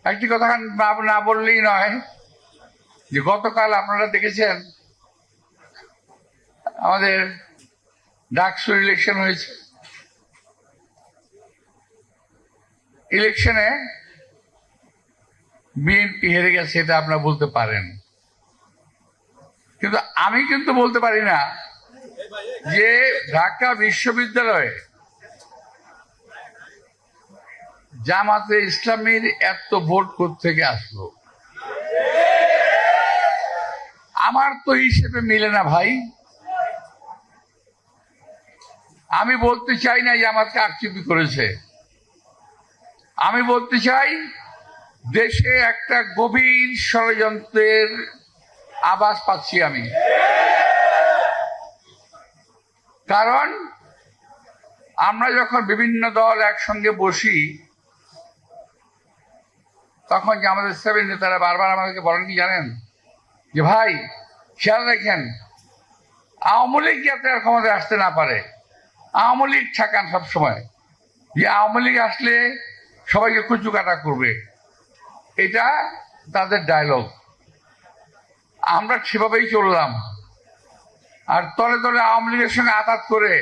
একটি কথা না বললেই নয় যে গতকাল আপনারা দেখেছেন আমাদের ডাকসু ইলেকশন হয়েছে। ইলেকশনে বিএনপি হেরে গেছে, এটা আপনারা বলতে পারেন, কিন্তু আমি কিন্তু বলতে পারি না যে ঢাকা বিশ্ববিদ্যালয়ে জামাতে ইসলামীর এত ভোট কোত্থেকে আসলো। আমার তো হিসেবে মিলে না ভাই। আমি বলতে চাই না জামাতকে আক্ষেপই করেছে, আমি বলতে চাই দেশে একটা গভীর ষড়যন্ত্রের আভাস পাচ্ছি আমি। কারণ আমরা যখন বিভিন্ন দল একসঙ্গে বসি তখন যে আমাদের সেভেন নেতারা বারবার আমাদেরকে বলেন কি জানেন, যে ভাই খেয়াল রাখেন আওয়ামী লীগ যাতে আর ক্ষমতায় আসতে না পারে, আওয়ামী লীগ ঠেকান সবসময়, যে আওয়ামী লীগ আসলে সবাইকে কুচু কাটা করবে, এটা তাদের ডায়লগ। আমরা সেভাবেই চললাম, আর তলে তলে আওয়ামী লীগের সঙ্গে আঘাত করে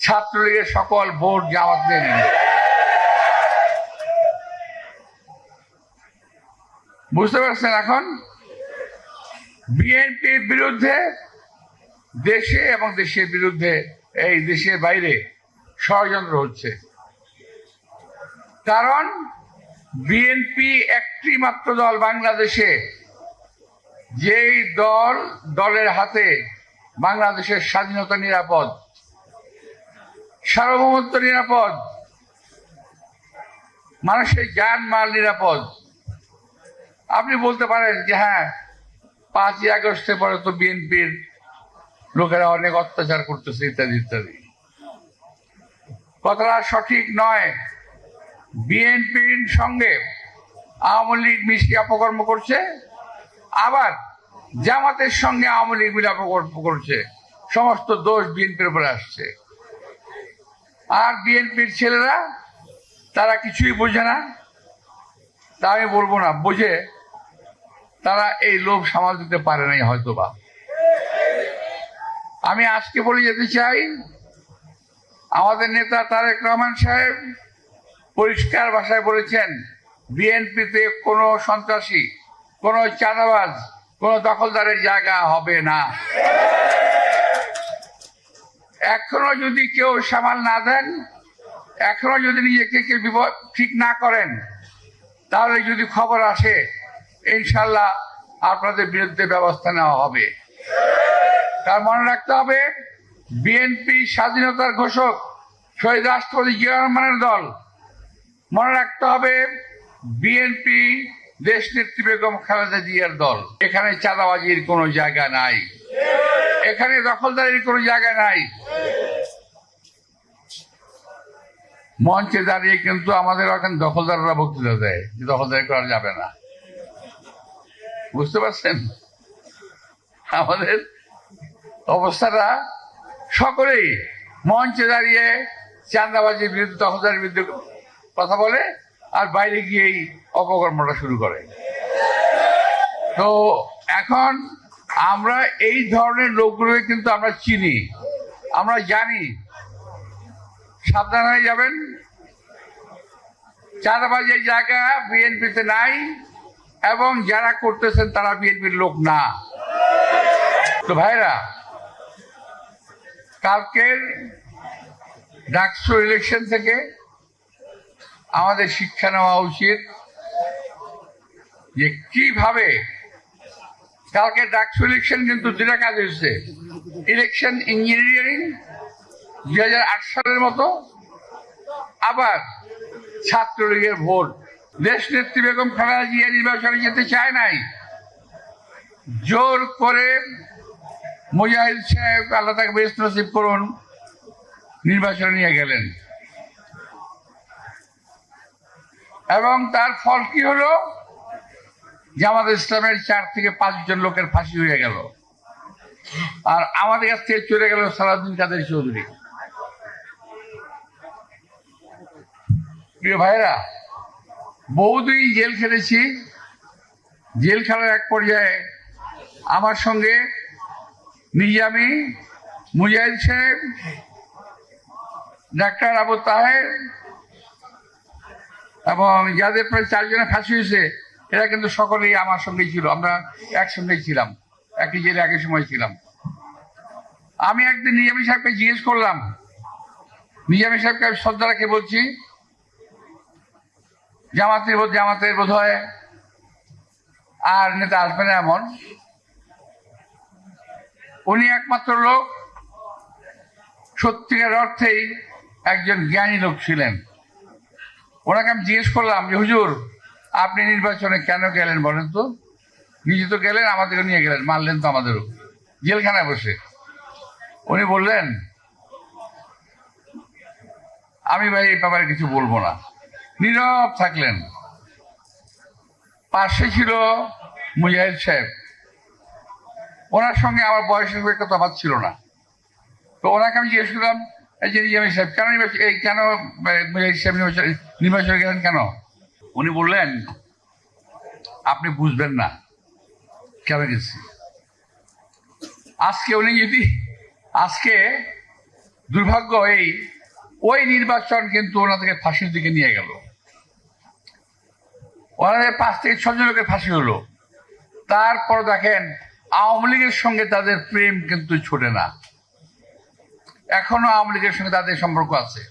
ছাত্রলীগের সকল ভোট জামাত নিয়ে নিল। বুঝতে পারছেন? এখন বিএনপির বিরুদ্ধে দেশে এবং দেশের বিরুদ্ধে এই দেশের বাইরে ষড়যন্ত্র হচ্ছে। কারণ বিএনপি একটি মাত্র দল বাংলাদেশে, যেই দলের হাতে বাংলাদেশের স্বাধীনতা নিরাপদ, সার্বভৌমত্ব নিরাপদ, মানুষের জান মাল নিরাপদ। আপনি বলতে পারেন যে হ্যাঁ 5ই আগস্টের পরে তো বিএনপির লোকেরা অনেক অত্যাচার করতেছে ইত্যাদি ইত্যাদি। কথাটা সঠিক নয়। বিএনপির সঙ্গে আওয়ামী লীগ মিশিয়ে অপকর্ম করছে, আবার জামাতের সঙ্গে আওয়ামী লীগ মিলে অপকর্ম করছে। সমস্ত দোষ বিএনপির উপরে আসছে। আর বিএনপির ছেলেরা তারা কিছুই বোঝে না, তা আমি বলবো না, বোঝে, তারা এই লোভ সামাল দিতে পারে নাই হয়তোবা। আমি আজকে বলে যেতে চাই, আমাদের নেতা তারেক রহমান সাহেব পরিষ্কার ভাষায় বলেছেন বিএনপিতে কোনো সন্ত্রাসী, কোনো চাঁদাবাজ, কোনো দখলদারের জায়গা হবে না। এখনো যদি কেউ সামাল না দেন, এখনো যদি নিজেকে কেউ ঠিক না করেন, তাহলে যদি খবর আসে ইনশাল্লাহ আপনাদের বিরুদ্ধে ব্যবস্থা নেওয়া হবে। তার মনে রাখতে হবে বিএনপি স্বাধীনতার ঘোষক শহীদ রাষ্ট্রপতি জিয়া রহমানের দল। মনে রাখতে হবে বিএনপি দেশ নেত্রী বেগম খালেদা জিয়ার দল। এখানে চাঁদাবাজির কোনো জায়গা নাই, এখানে দখলদারির কোনো জায়গা নাই। মঞ্চে দাঁড়িয়ে কিন্তু আমাদের এখন দখলদাররা বক্তৃতা দেয় যে দখলদারি করা যাবে না। বুঝতে পারছেন আমাদের অবস্থাটা? সকলেই মঞ্চে দাঁড়িয়ে চাঁদাবাজির বিরুদ্ধে, দখলদারির বিরুদ্ধে কথা বলে, আর বাইরে গিয়েই অপকর্মটা শুরু করে। তো এখন আমরা এই ধরনের লোকগুলোকে কিন্তু আমরা চিনি, আমরা জানি। সাবধান হয়ে যাবেন, চাঁদাবাজির জায়গা বিএনপিতে নাই, এবং যারা করতেছেন তারা বিএনপির লোক না। তো ভাইরা, কালকের ডাকসু ইলেকশন থেকে আমাদের শিক্ষা নেওয়া উচিত যে কিভাবে কালকে ডাকসু ইলেকশন কিন্তু দুটা কাজ হয়েছে। ইলেকশন ইঞ্জিনিয়ারিং 2008 সালের মতো, আবার ছাত্রলীগের ভোট। দেশ নেত্রী বেগম খালেদা জিয়া নির্বাচনে যেতে চায় নাই, জোর করে মুজাহিদ সাহেব, আল্লাহ তাকে বেহেশত নসিব করুন, নির্বাচনে নিয়ে গেলেন। এবং তার ফল কি হলো? জামাত ইসলামের 4 থেকে 5 জন লোকের ফাঁসি হয়ে গেল, আর আমাদের কাছ থেকে চলে গেল সালাউদ্দিন কাদের চৌধুরী। প্রিয় ভাইরা, বহুদিন জেল খেটেছি। জেল খেলার এক পর্যায়ে আমার সঙ্গে নিজামী, মুজাহিদ সাহেব, ডাক্তার আবু তাহের এবং যাদের প্রায় 4 জনের ফাঁসি হয়েছে, এরা কিন্তু সকলেই আমার সঙ্গেই ছিল। আমরা একসঙ্গেই ছিলাম, একই জেলে একই সময় ছিলাম। আমি একদিন নিজামী সাহেবকে জিজ্ঞেস করলাম, নিজামী সাহেবকে আমি শ্রদ্ধা রাখে বলছি, জামাতের বোধ হয় আর নেতা আসবে না এমন, উনি একমাত্র লোক সত্যিকার অর্থেই একজন জ্ঞানী লোক ছিলেন। ওনাকে আমি জিজ্ঞেস করলাম যে হুজুর, আপনি নির্বাচনে কেন গেলেন বলেন তো? নিজে তো গেলেন, আমাদেরকে নিয়ে গেলেন, মারলেন তো আমাদেরও জেলখানায় বসে। উনি বললেন, আমি ভাই এই ব্যাপারে কিছু বলবো না। নীরব থাকলেন। পাশে ছিল মুজাহিদ সাহেব, ওনার সঙ্গে আমার বয়সের খুব একটা তফাৎ ছিল না। তো ওনাকে আমি জিজ্ঞেস করলাম, এই যে নিজামী সাহেব কেন মুজাহিদ সাহেব নির্বাচনে গেলেন কেন? উনি বললেন, আপনি বুঝবেন না কেন গেছি। আজকে দুর্ভাগ্য ওই নির্বাচন কিন্তু ওনাদেরকে ফাঁসির দিকে নিয়ে গেল। ওনাদের 5 থেকে 6 জন লোকের ফাঁসি হলো। তারপর দেখেন আওয়ামী লীগের সঙ্গে তাদের প্রেম কিন্তু ছোটে না, এখনো আওয়ামী লীগের সঙ্গে তাদের সম্পর্ক আছে।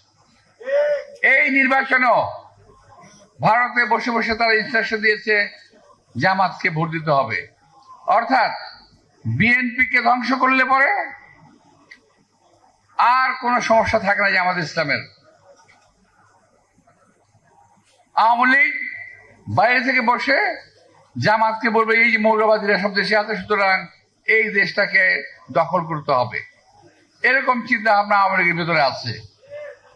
এই নির্বাচনেও ভারতে বসে বসে তারা ইনস্ট্রাকশন দিয়েছে জামাতকে ভোট দিতে হবে। অর্থাৎ বিএনপিকে ধ্বংস করলে পরে আর কোনো সমস্যা থাকে না জামাত ইসলামের। আওয়ামী লীগ বাইরে থেকে বসে জামাতকে বলবে এই যে মৌলবাদীরা সব দেশে আছে, সুতরাং এই দেশটাকে দখল করতে হবে। এরকম চিন্তা ভাবনা আওয়ামী লীগের ভিতরে আছে,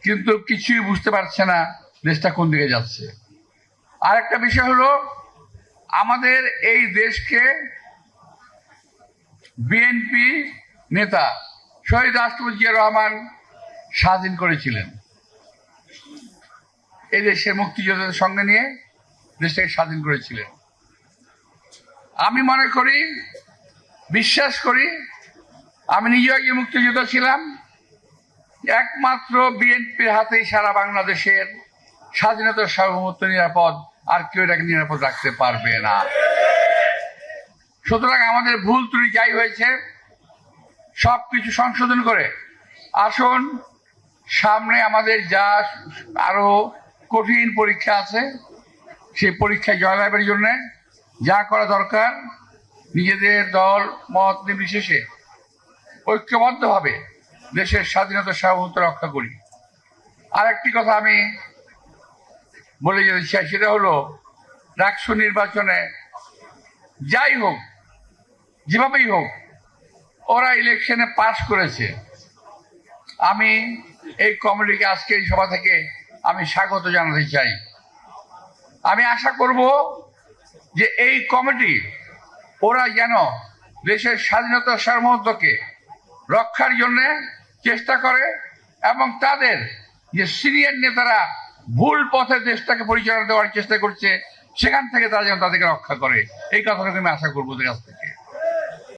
কিন্তু কিছুই বুঝতে পারছে না দেশটা কোন দিকে যাচ্ছে। আরেকটা বিষয় হলো, আমাদের এই দেশকে বিএনপি নেতা শহীদ রাষ্ট্রপতি জিয়া রহমান স্বাধীন করেছিলেন। এই দেশের মুক্তিযোদ্ধাদের সঙ্গে নিয়ে দেশটাকে স্বাধীন করেছিলেন। আমি মনে করি, বিশ্বাস করি, আমি নিজেও একজন মুক্তিযোদ্ধা ছিলাম, একমাত্র বিএনপির হাতেই সারা বাংলাদেশের স্বাধীনতার সার্বভৌমত্ব নিরাপদ, আর কেউ এটাকে নিরাপদ রাখতে পারবে না। সুতরাং আমাদের ভুল ত্রুটি যাই হয়েছে সবকিছু সংশোধন করে আসুন, সামনে আমাদের যা আরো কঠিন পরীক্ষা আছে, সেই পরীক্ষায় জয়লাভের জন্য যা করা দরকার, নিজেদের দল মত নির্বিশেষে ঐক্যবদ্ধভাবে দেশের স্বাধীনতা সার্বভৌমত্ব রক্ষা করি। আর একটি কথা আমি বলে যেতে চাই, সেটা হলো ডাকসু নির্বাচনে যাই হোক, যেভাবেই হোক, ওরা ইলেকশনে পাস করেছে। আমি এই কমিটিকে আজকে এই সভা থেকে আমি স্বাগত জানাতে চাই। আমি আশা করব যে এই কমিটি ওরা যেন দেশের স্বাধীনতা সার্বভৌমত্বকে রক্ষার জন্য চেষ্টা করে, এবং তাদের যে সিনিয়র নেতারা ভুল পথে দেশটাকে পরিচালনা দেওয়ার চেষ্টা করছে, সেখান থেকে তারা যেন তাদেরকে রক্ষা করে, এই কথাটাকে আমি আশা করবো ওদের কাছ থেকে।